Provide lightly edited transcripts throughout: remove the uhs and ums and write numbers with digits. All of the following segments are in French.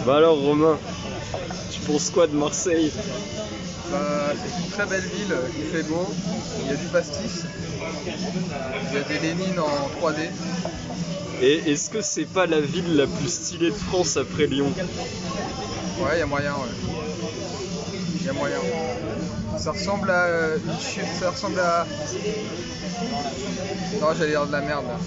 Bah alors Romain, tu penses quoi de Marseille? C'est une très belle ville, il fait beau, il y a du pastis, il y a des Lénines en 3D. Et est-ce que c'est pas la ville la plus stylée de France après Lyon? Ouais, il y a moyen, ouais. Il y a moyen. Ça ressemble à une chute, ça ressemble à... Non, j'allais dire de la merde là.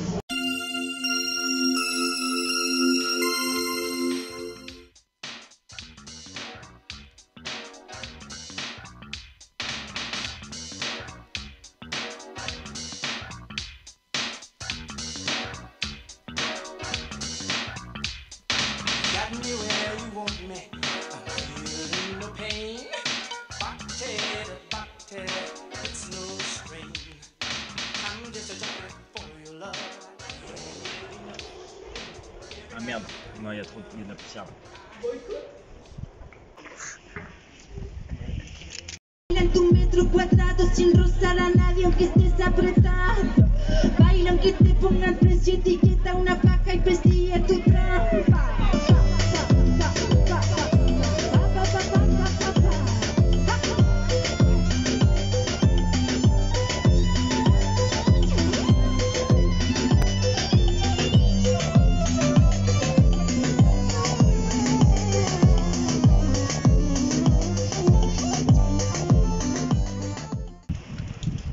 Ah merde, non, il y a de la poussière. En tu metro cuadrado sin rozar a nadie aunque estés apretado. Baila aunque te pongan precio, etiqueta una paja y pestilla tu trampa.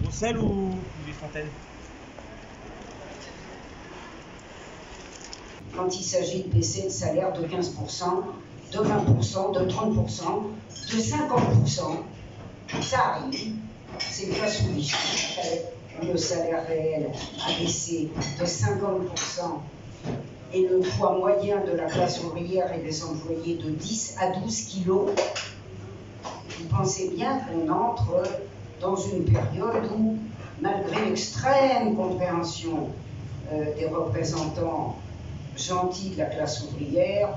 Bruxelles ou les Fontaines? Quand il s'agit de baisser le salaire de 15%, de 20%, de 30%, de 50%, ça arrive. C'est une façon le salaire réel a baissé de 50% et le poids moyen de la classe ouvrière et des employés de 10 à 12 kilos. Vous pensez bien qu'on entre dans une période où, malgré l'extrême compréhension des représentants gentils de la classe ouvrière,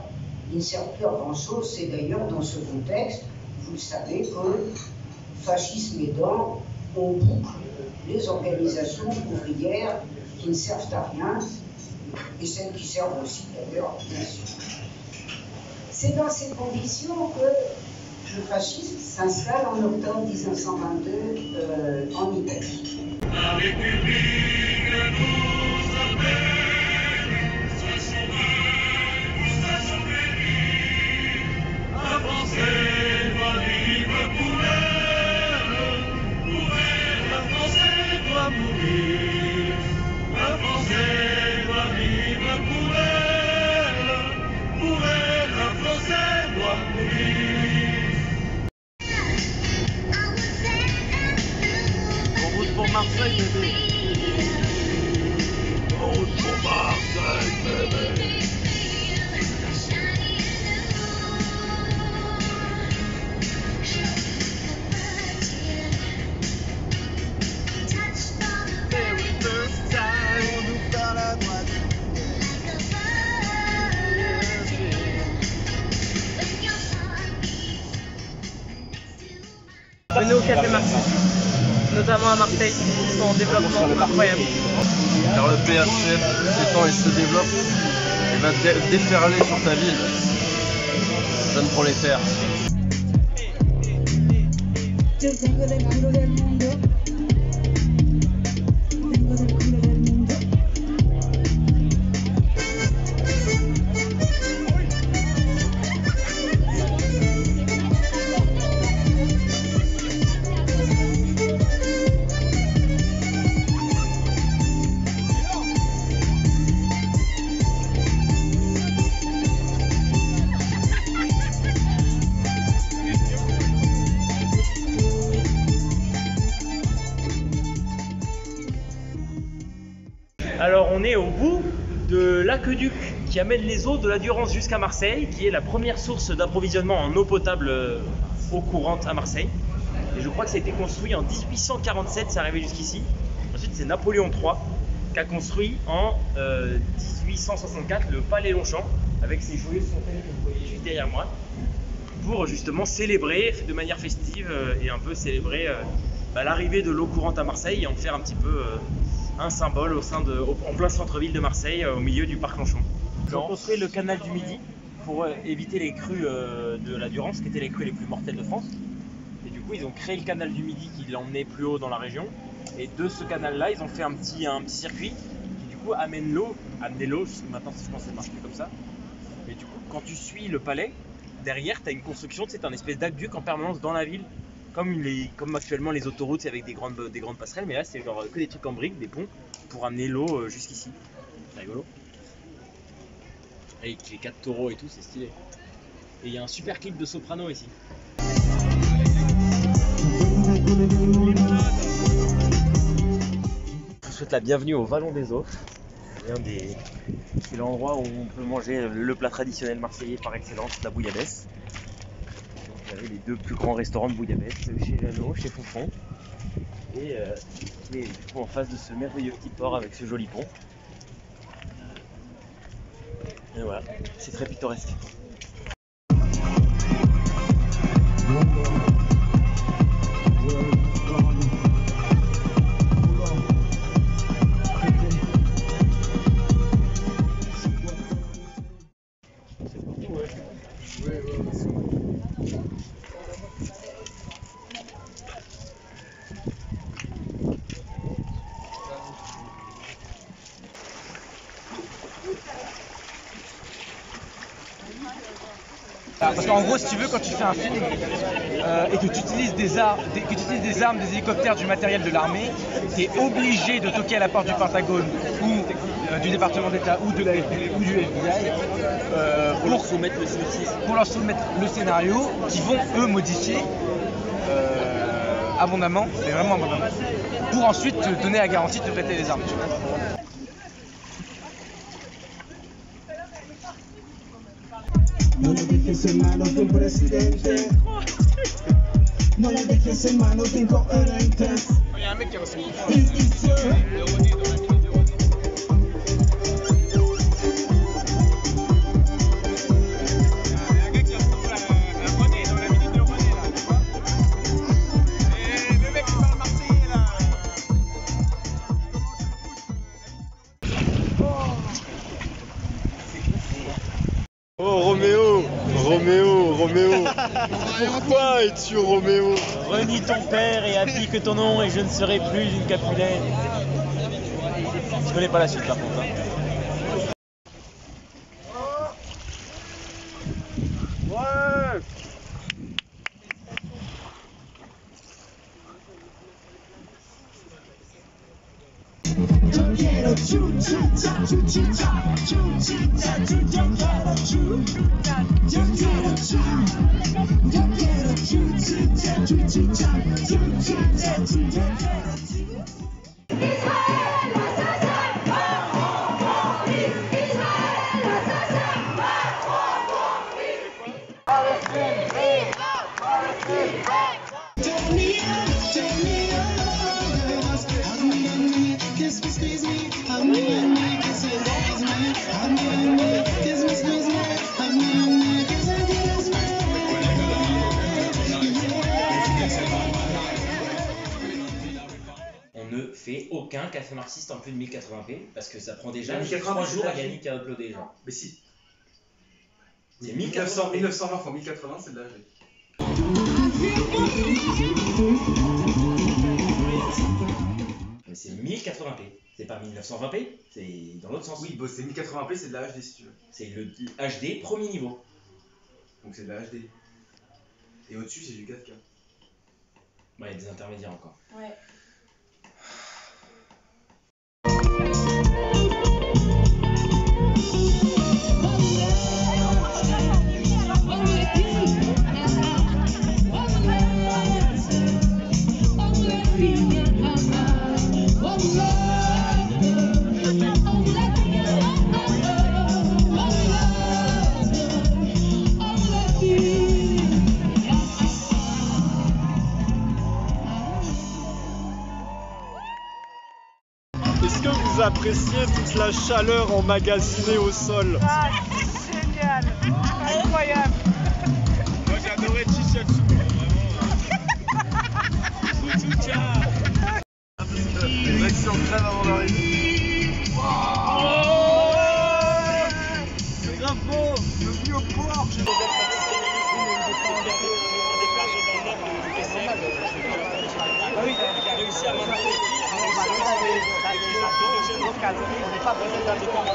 ils ne servent plus à grand-chose. C'est d'ailleurs dans ce contexte, vous le savez, que, fascisme aidant, on boucle les organisations ouvrières qui ne servent à rien, et celles qui servent aussi d'ailleurs, bien sûr. C'est dans ces conditions que le fascisme s'installe en octobre 1922 en Italie. La République nous appelle, sachons nous sachons bénir. La Français doit vivre pour elle, la Français doit mourir. La Français doit vivre pour elle, la Français doit mourir. Pour Marseille, bébé. En route pour Marseille, bébé. On nous parle à droite. Venez au Café Marseille, notamment à Marseille, ils sont en développement incroyable. Car le PHF, quand il se développe, il va déferler sur ta ville. Jeune prolétaire. Yo vengo del culo del mundo. Vengo del culo del mundo. Alors on est au bout de l'aqueduc qui amène les eaux de la Durance jusqu'à Marseille, qui est la première source d'approvisionnement en eau potable eau courante à Marseille. Et je crois que ça a été construit en 1847, c'est arrivé jusqu'ici. Ensuite c'est Napoléon III qui a construit en 1864 le Palais Longchamp avec ses joyeuses fontaines que vous voyez juste derrière moi, pour justement célébrer de manière festive et un peu célébrer l'arrivée de l'eau courante à Marseille et en faire un petit peu un symbole en plein centre-ville de Marseille, au milieu du parc Longchamp. Ils ont construit le canal du Midi pour éviter les crues de la Durance, qui étaient les crues les plus mortelles de France. Et du coup, ils ont créé le canal du Midi qui l'emmenait plus haut dans la région. Et de ce canal-là, ils ont fait un petit circuit qui du coup amenait l'eau, maintenant je pense que ça marche plus comme ça. Et du coup, quand tu suis le palais, derrière, tu as une construction, c'est un espèce d'aqueduc en permanence dans la ville, comme actuellement les autoroutes, c'est avec des grandes passerelles, mais là c'est genre que des trucs en briques, des ponts, pour amener l'eau jusqu'ici. C'est rigolo. Avec les 4 taureaux et tout, c'est stylé. Et il y a un super clip de Soprano ici. Je vous souhaite la bienvenue au Vallon des Eaux. C'est l'endroit où on peut manger le plat traditionnel marseillais par excellence, la bouillabaisse. Vous avez les 2 plus grands restaurants de bouillabaisse, chez Jeannot, chez Fonfon. Et qui est du coup en face de ce merveilleux petit port avec ce joli pont. Et voilà, c'est très pittoresque. Parce qu'en gros, si tu veux, quand tu fais un film et que tu utilises des armes, des hélicoptères, du matériel de l'armée, tu es obligé de toquer à la porte du Pentagone ou du département d'État ou du FBI pour leur soumettre le scénario qu'ils vont eux modifier abondamment, mais vraiment abondamment, pour ensuite te donner la garantie de te prêter les armes. Tu vois. No le dejes en manos de un presidente. No le dejes en manos de incoherentes. Oh Roméo, pourquoi es-tu Roméo? Renie ton père et applique ton nom et je ne serai plus une Capulet. Je connais pas la suite par contre. Ouais. Yo quiero chuchita, chuchita, chuchita, yo quiero chuchita, yo quiero chuchita, yo quiero chuchita, chuchita, chuchita, yo quiero chuchita. Israel vas a ser bajo morir, Israel vas a ser bajo morir. Palestine, viva Palestine, On ne fait aucun café marxiste en plus de 1080p parce que ça prend déjà 3 jours à Yannick à uploader genre. Mais si. C'est 1920 fois 1080, c'est de l'âge. Mais c'est 1080p, c'est pas 1920p, c'est dans l'autre sens. Oui, bon, c'est 1080p, c'est de la HD si tu veux. C'est le HD premier niveau. Donc c'est de la HD. Et au-dessus, c'est du 4K. Ouais, il y a des intermédiaires encore. Ouais. Est-ce que vous appréciez toute la chaleur emmagasinée au sol? Ah, c'est génial, incroyable. Moi j'ai adoré T-shirt sous Maxi en crève avant d'arriver. C'est grave beau. Le vieux Porsche. Ah oui, qui a réussi à maintenir les fils. On n'est pas besoin d'un décor.